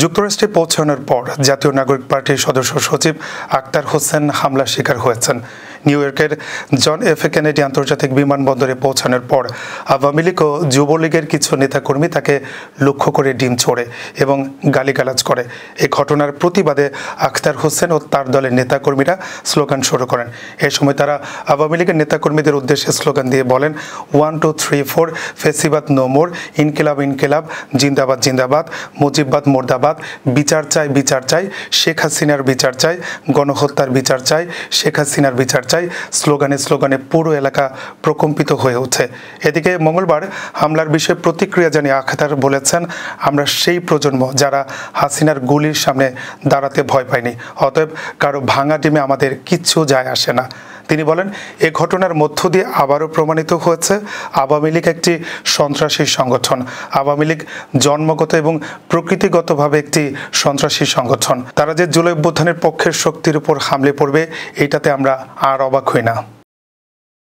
যুক্তরাষ্ট্রে পৌঁছানোর পর জাতীয় নাগরিক পার্টির সদস্য সচিব আক্তার হোসেন হামলার শিকার হয়েছেন। নিউ ইয়র্কের জন এফ কেনেডি আন্তর্জাতিক বিমানবন্দরে পৌঁছানোর পর আওয়ামী লীগ ও যুবলীগের কিছু নেতাকর্মী তাকে লক্ষ্য করে ডিম ছোড়ে এবং গালিগালাজ করে। এই ঘটনার প্রতিবাদে আক্তার হোসেন ও তার দলের নেতাকর্মীরা স্লোগান শুরু করেন। এ সময় তারা আওয়ামী লীগের নেতাকর্মীদের উদ্দেশ্যে স্লোগান দিয়ে বলেন, 1 2 3 4 ফেসিবাদ নো মোর, ইনকিলাব ইনকিলাব, জিন্দাবাদ জিন্দাবাদ, মুজিববাদ মুর্দাবাদ, বিচার চাই বিচার চাই, শেখ হাসিনার বিচার চাই, গণহত্যার বিচার চাই, শেখ হাসিনার বিচার চাই। স্লোগানে স্লোগানে পুরো এলাকা প্রকম্পিত হয়ে ওঠে। এদিকে মঙ্গলবার হামলার বিষয়ে প্রতিক্রিয়া জানিয়ে আখতার বলেছেন, আমরা সেই প্রজন্ম যারা হাসিনার গুলির সামনে দাঁড়াতে ভয় পায়নি, অতএব কারো ভাঙা ডিমে আমাদের কিচ্ছু যায় আসে না। তিনি বলেন, এ ঘটনার মধ্য দিয়ে আবারও প্রমাণিত হয়েছে আওয়ামী লীগ একটি সন্ত্রাসী সংগঠন। আওয়ামী লীগ জন্মগত এবং প্রকৃতিগতভাবে একটি সন্ত্রাসী সংগঠন। তারা যে জুলাই অভ্যুত্থানের পক্ষের শক্তির উপর হামলে পড়বে, এটাতে আমরা আর অবাক হই না।